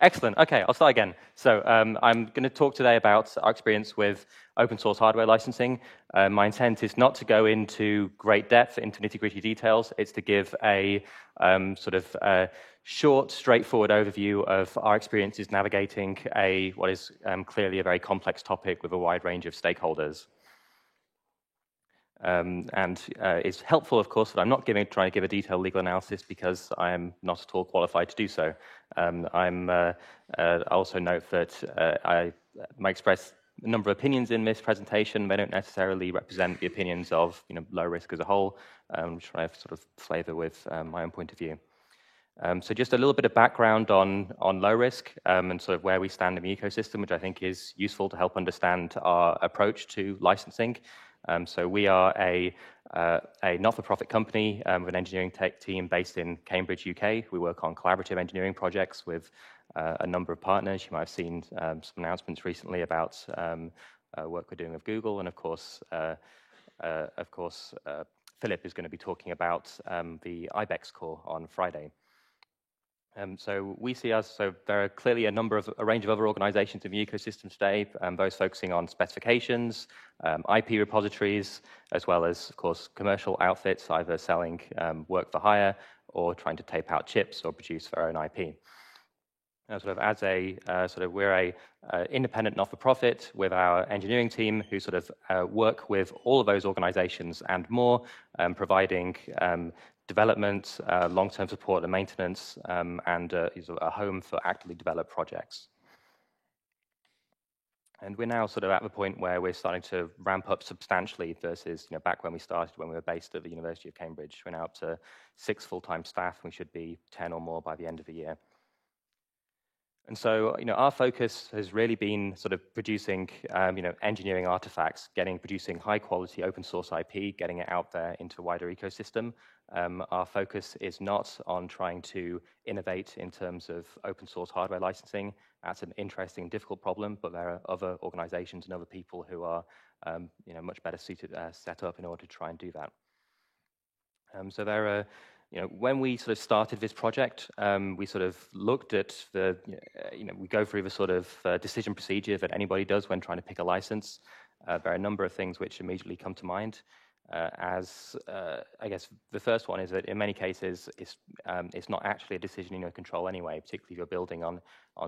Excellent. Okay, I'll start again. So I'm going to talk today about our experience with open source hardware licensing. My intent is not to go into great depth, into nitty-gritty details. It's to give a short, straightforward overview of our experiences navigating what is clearly a very complex topic with a wide range of stakeholders. It's helpful, of course, that I'm not trying to give a detailed legal analysis because I am not at all qualified to do so. I also note that I might express a number of opinions in this presentation. They don't necessarily represent the opinions of low risk as a whole, which I have sort of flavor with my own point of view. So just a little bit of background on low risk and sort of where we stand in the ecosystem, which I think is useful to help understand our approach to licensing. So we are a not-for-profit company with an engineering tech team based in Cambridge, UK. We work on collaborative engineering projects with a number of partners. You might have seen some announcements recently about work we're doing with Google, and of course, Philip is going to be talking about the IBEX core on Friday. So we see there are clearly a range of other organizations in the ecosystem today, those focusing on specifications, IP repositories, as well as, of course, commercial outfits, either selling work for hire or trying to tape out chips or produce their own IP. We're a independent not-for-profit with our engineering team who work with all of those organizations and more, providing development, long-term support and maintenance, and a home for actively developed projects. And we're now at the point where we're starting to ramp up substantially versus back when we started, when we were based at the University of Cambridge. We're now up to 6 full-time staff, and we should be 10 or more by the end of the year. And so, our focus has really been producing, engineering artifacts, producing high-quality open-source IP, getting it out there into a wider ecosystem. Our focus is not on trying to innovate in terms of open-source hardware licensing. That's an interesting, difficult problem, but there are other organizations and other people who are, much better set up in order to try and do that. So there are. When we started this project, we looked at we go through the decision procedure that anybody does when trying to pick a license. There are a number of things which immediately come to mind. I guess the first one is that in many cases, it's not actually a decision in your control anyway, particularly if you're building on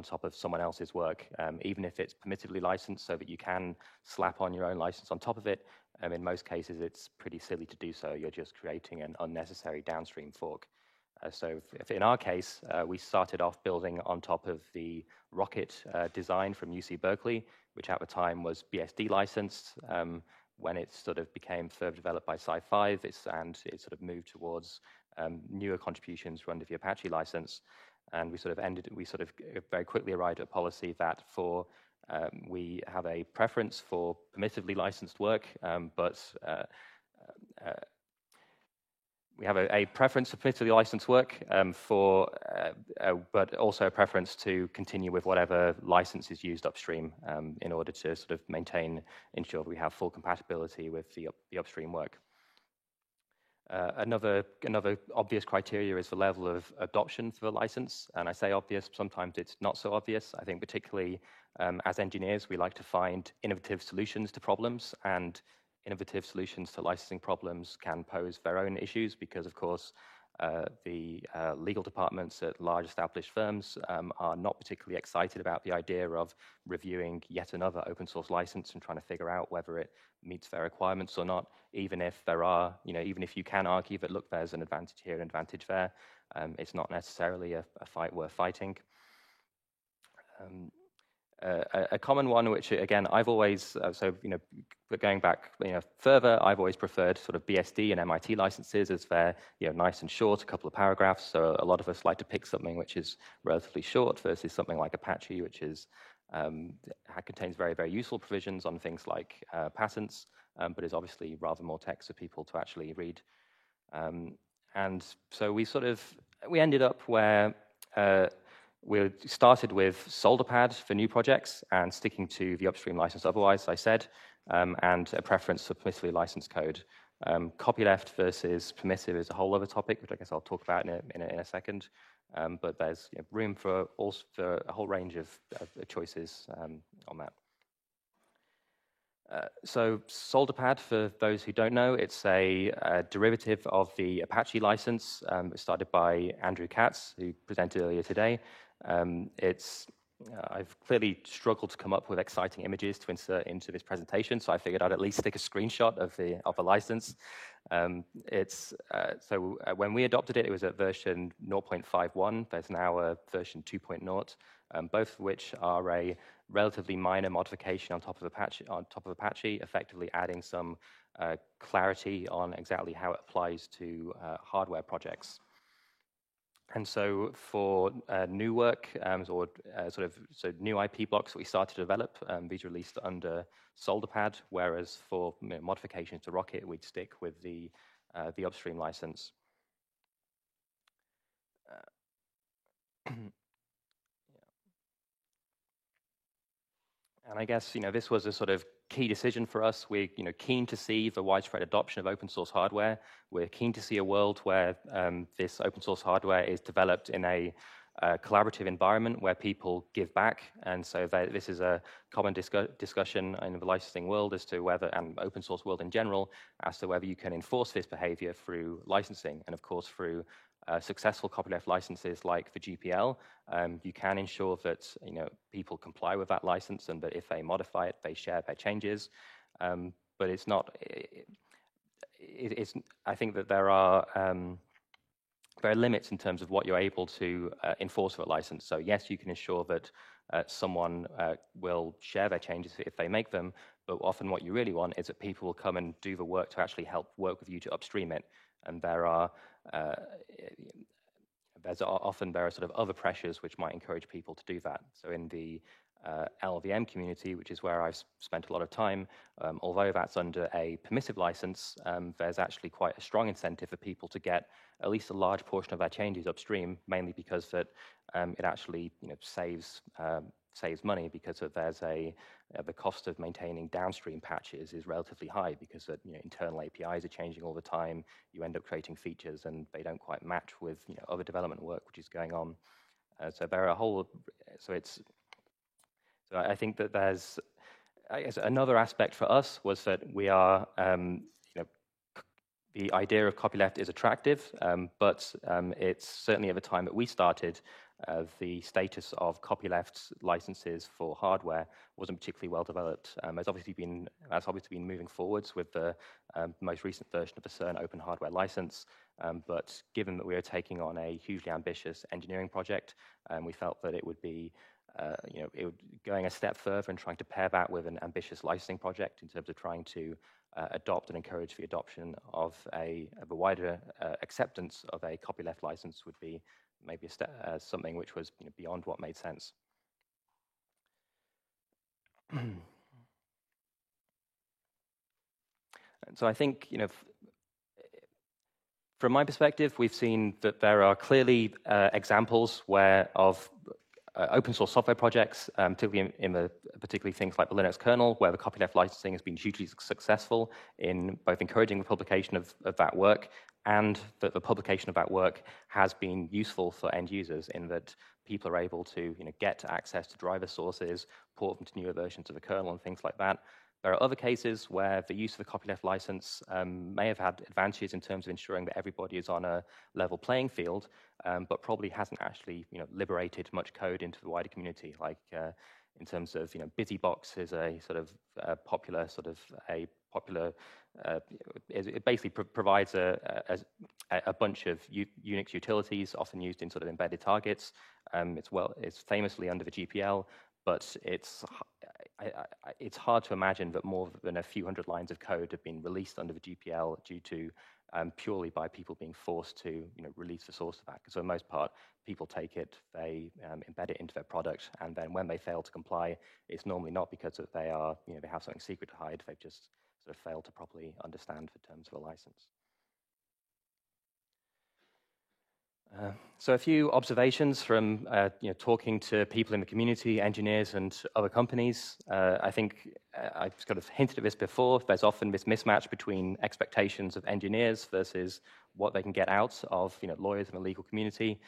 top of someone else's work. Even if it's permissively licensed so that you can slap on your own license on top of it, in most cases, it's pretty silly to do so. You're just creating an unnecessary downstream fork. So if in our case, we started off building on top of the Rocket design from UC Berkeley, which at the time was BSD licensed. When it became further developed by Sci5, it moved towards newer contributions run under the Apache license. And we very quickly arrived at a policy that we have a preference for permissively licensed work, but we have a preference for permissively licensed work, but also a preference to continue with whatever license is used upstream in order to ensure we have full compatibility with the upstream work. Another obvious criteria is the level of adoption for the license. And I say obvious, sometimes it's not so obvious. I think particularly as engineers, we like to find innovative solutions to problems, and innovative solutions to licensing problems can pose their own issues because, of course, the legal departments at large established firms are not particularly excited about the idea of reviewing yet another open source license and trying to figure out whether it meets their requirements or not, even if even if you can argue that, look, there's an advantage here, an advantage there, it's not necessarily a fight worth fighting. A common one, which again I've always going back further, I've always preferred BSD and MIT licenses as they're nice and short, a couple of paragraphs. So a lot of us like to pick something which is relatively short versus something like Apache, which is contains very, very useful provisions on things like patents, but is obviously rather more text for people to actually read. And so we ended up where we started with Solderpad for new projects and sticking to the upstream license otherwise, I said, and a preference for permissively licensed code. Copyleft versus permissive is a whole other topic, which I guess I'll talk about in a second. but there's room for a whole range of choices on that. So Solderpad, for those who don't know, it's a derivative of the Apache license. It was started by Andrew Katz, who presented earlier today. I've clearly struggled to come up with exciting images to insert into this presentation, so I figured I'd at least stick a screenshot of the license. When we adopted it, it was at version 0.51. There's now a version 2.0, both of which are a relatively minor modification on top of Apache, effectively adding some clarity on exactly how it applies to hardware projects. And so for new work, new IP blocks that we started to develop, these are released under Solderpad, whereas for modifications to Rocket, we'd stick with the upstream license. And I guess this was a sort of key decision for us. We're keen to see the widespread adoption of open source hardware. We're keen to see a world where this open source hardware is developed in a collaborative environment where people give back. And so this is a common discussion in the licensing world as to whether, and open source world in general, as to whether you can enforce this behavior through licensing. And of course, through successful copyleft licenses like the GPL, you can ensure that people comply with that license, and that if they modify it, they share their changes. But it's not. I think that there are limits in terms of what you're able to enforce with a license. So yes, you can ensure that someone will share their changes if they make them, but often what you really want is that people will come and do the work to actually help work with you to upstream it. And there are sort of other pressures which might encourage people to do that. So in the LLVM community, which is where I've spent a lot of time, although that's under a permissive license, there's actually quite a strong incentive for people to get at least a large portion of their changes upstream, mainly because that it actually saves money, because there's the cost of maintaining downstream patches is relatively high, because internal APIs are changing all the time. You end up creating features and they don't quite match with other development work which is going on. So there are a whole. So I think that there's, I guess, another aspect for us was that we are, the idea of copyleft is attractive, but it's certainly at the time that we started, the status of copyleft licenses for hardware wasn't particularly well developed. That's obviously been moving forwards with the most recent version of the CERN open hardware license. But given that we are taking on a hugely ambitious engineering project, we felt that it would be going a step further and trying to pair that with an ambitious licensing project in terms of trying to adopt and encourage the adoption of a wider acceptance of a copyleft license would be maybe something which was beyond what made sense. And so I think, from my perspective, we've seen that there are clearly examples of open source software projects, particularly things like the Linux kernel, where the copyleft licensing has been hugely successful in both encouraging the publication of that work, and that the publication of that work has been useful for end users in that people are able to get access to driver sources, port them to newer versions of the kernel and things like that. There are other cases where the use of the copyleft license may have had advantages in terms of ensuring that everybody is on a level playing field, but probably hasn't actually liberated much code into the wider community. Like in terms of BusyBox is a sort of popular. It basically provides a bunch of Unix utilities, often used in sort of embedded targets. It's famously under the GPL, but it's hard to imagine that more than a few hundred lines of code have been released under the GPL due to purely by people being forced to release the source of that. Because for the most part, people take it, they embed it into their product, and then when they fail to comply, it's normally not because they have something secret to hide. They've just sort of failed to properly understand the terms of a license. So a few observations from talking to people in the community, engineers and other companies. I think I've kind of hinted at this before. There's often this mismatch between expectations of engineers versus what they can get out of lawyers in the legal community.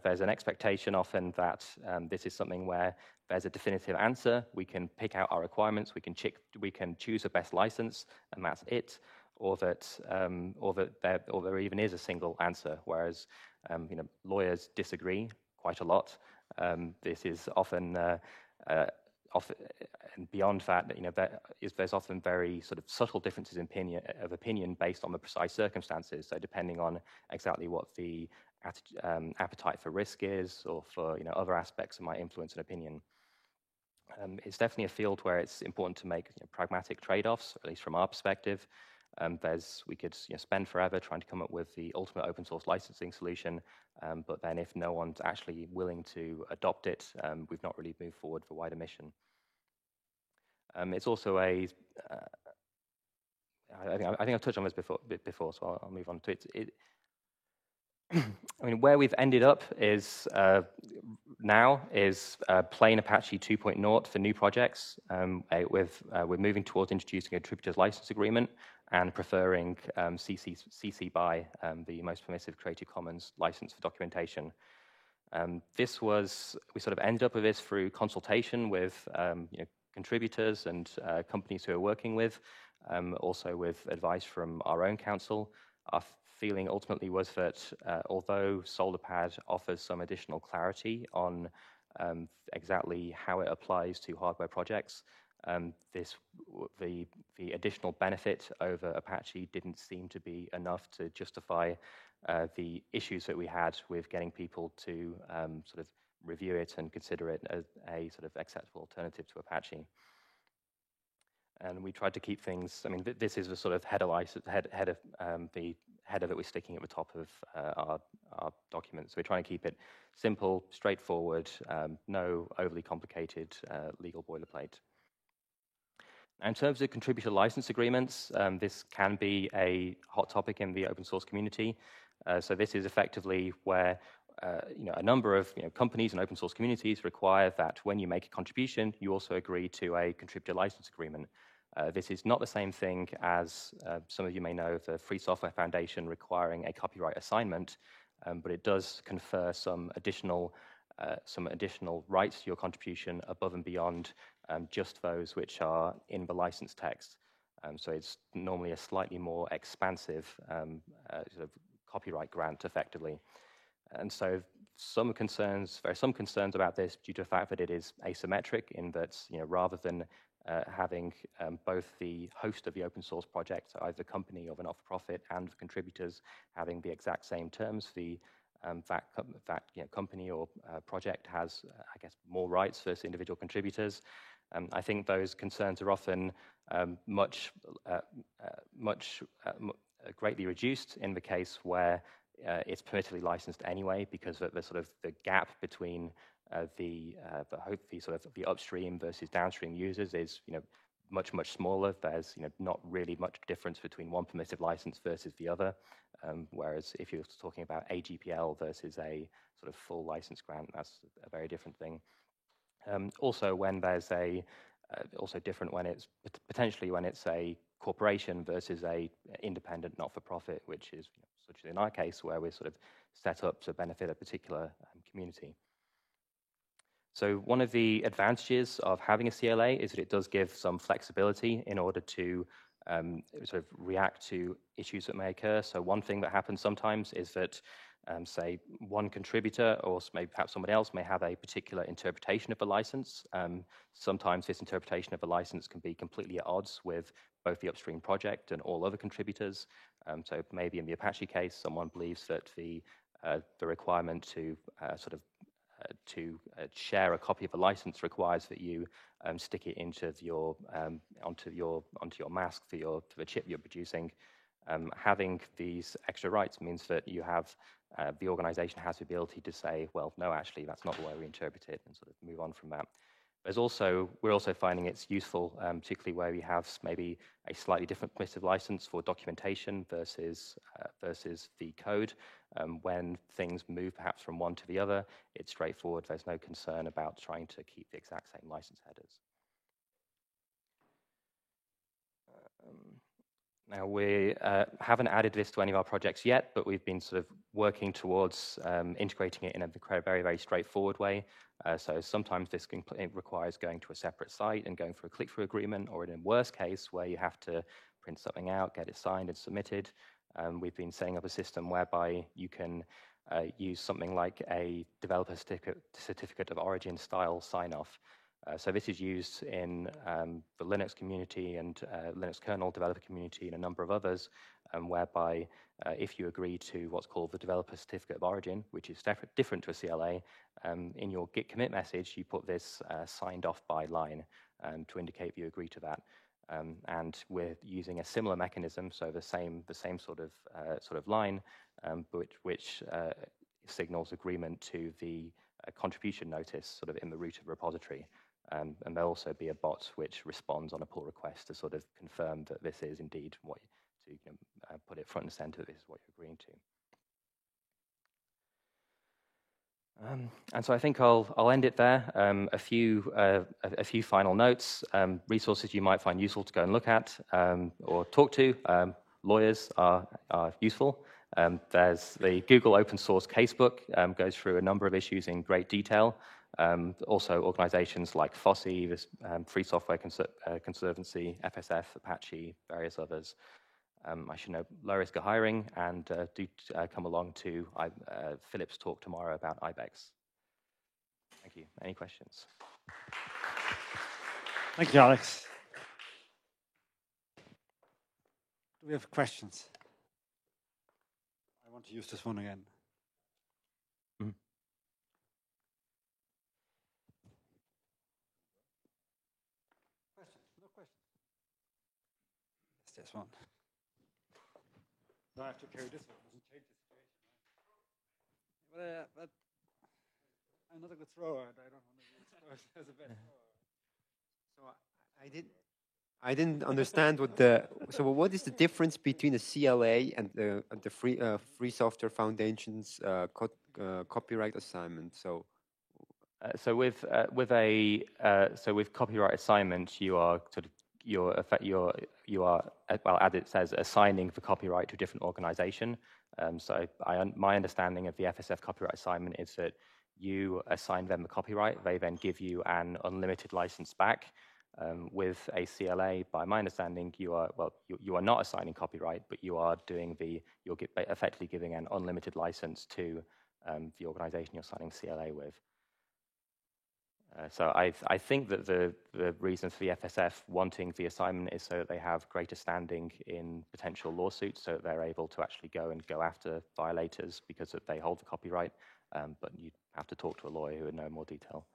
there's an expectation often that this is something where there's a definitive answer. We can pick out our requirements. We can choose the best license, and that's it. Or that there even is a single answer. Whereas lawyers disagree quite a lot. This is often and beyond that, there's often very sort of subtle differences in opinion based on the precise circumstances. So depending on exactly what the appetite for risk is, or for other aspects that might influence an opinion. It's definitely a field where it's important to make pragmatic trade-offs, at least from our perspective. We could spend forever trying to come up with the ultimate open source licensing solution, but then if no one's actually willing to adopt it, we've not really moved forward the wider mission. It's also I think I've touched on this before, so I'll move on to it. I mean, where we've ended up is now is plain Apache 2.0 for new projects. We're moving towards introducing a contributor's license agreement and preferring CC BY, the most permissive Creative Commons license for documentation. We sort of ended up with this through consultation with contributors and companies who are working with, also with advice from our own council. Our feeling ultimately was that although SolderPad offers some additional clarity on exactly how it applies to hardware projects, the additional benefit over Apache didn't seem to be enough to justify the issues that we had with getting people to sort of review it and consider it as a sort of acceptable alternative to Apache. And we tried to keep things. I mean, this is the sort of header that we're sticking at the top of our documents. So we're trying to keep it simple, straightforward, no overly complicated legal boilerplate. In terms of contributor license agreements, this can be a hot topic in the open source community. So this is effectively where a number of companies and open source communities require that when you make a contribution, you also agree to a contributor license agreement. This is not the same thing as some of you may know, the Free Software Foundation requiring a copyright assignment, but it does confer some additional rights to your contribution above and beyond just those which are in the license text. So it's normally a slightly more expansive sort of copyright grant, effectively. And so there are some concerns about this due to the fact that it is asymmetric, in that rather than having both the host of the open source project, so either the company or the not-for-profit, and the contributors having the exact same terms, that company or project has, I guess, more rights versus individual contributors. I think those concerns are often greatly reduced in the case where it's permittively licensed anyway, because the gap between the upstream versus downstream users is much smaller. There's not really much difference between one permissive license versus the other. Whereas if you're talking about a GPL versus a sort of full license grant, that's a very different thing. Also, different when it's potentially when it's a corporation versus a independent not-for-profit, which is such as in our case, where we're sort of set up to benefit a particular community. So one of the advantages of having a CLA is that it does give some flexibility in order to sort of react to issues that may occur. So one thing that happens sometimes is that, say, one contributor or maybe perhaps somebody else may have a particular interpretation of the license. Sometimes this interpretation of the license can be completely at odds with both the upstream project and all other contributors. So maybe in the Apache case, someone believes that the requirement to share a copy of a license requires that you stick it into onto your mask for the chip you're producing. Having these extra rights means that you have the organization has the ability to say, well, no, actually, that's not the way we interpret it, and sort of move on from that. We're also finding it's useful, particularly where we have maybe a slightly different permissive license for documentation versus the code. When things move perhaps from one to the other, it's straightforward. There's no concern about trying to keep the exact same license headers. Now, we haven't added this to any of our projects yet, but we've been sort of working towards integrating it in a very, very straightforward way. So sometimes this it requires going to a separate site and going for a click-through agreement, or in a worst case, where you have to print something out, get it signed and submitted. We've been setting up a system whereby you can use something like a developer certificate of origin style sign-off. So this is used in the Linux community and Linux kernel developer community and a number of others, whereby if you agree to what's called the developer certificate of origin, which is different to a CLA, in your Git commit message, you put this signed off by line to indicate you agree to that. And we're using a similar mechanism, so the same sort of line, which signals agreement to the contribution notice sort of in the root of the repository. And there'll also be a bot which responds on a pull request to sort of confirm that this is indeed what, to put it front and center, this is what you're agreeing to. And so I think I'll end it there. A few final notes. Resources you might find useful to go and look at or talk to. Lawyers are useful. There's the Google open source casebook, goes through a number of issues in great detail. Also organizations like FOSSI, Free Software Conservancy, FSF, Apache, various others. I should know low-risk of hiring, and do come along to Philip's talk tomorrow about IBEX. Thank you. Any questions? Thank you, Alex. Do we have questions? I want to use this one again. Mm-hmm. Questions? No questions? It's this one. Do I have to carry this one? It doesn't change the situation, right? But I'm not a good thrower. I don't want to use it as a bad thrower. So I didn't understand so what is the difference between a CLA and the Free Software Foundation's copyright assignment? So with copyright assignment, you are well, as it says, assigning the copyright to a different organization. So my understanding of the FSF copyright assignment is that you assign them the copyright, they then give you an unlimited license back. With a CLA, by my understanding, you are not assigning copyright, but you're effectively giving an unlimited license to the organization you're signing CLA with. So I think that the reason for the FSF wanting the assignment is so that they have greater standing in potential lawsuits, so that they're able to actually go after violators because they hold the copyright. But you have to talk to a lawyer who would know more detail.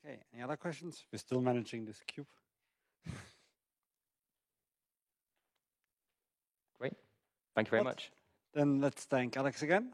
Okay, any other questions? We're still managing this cube. Great. Thank you very much. Then let's thank Alex again.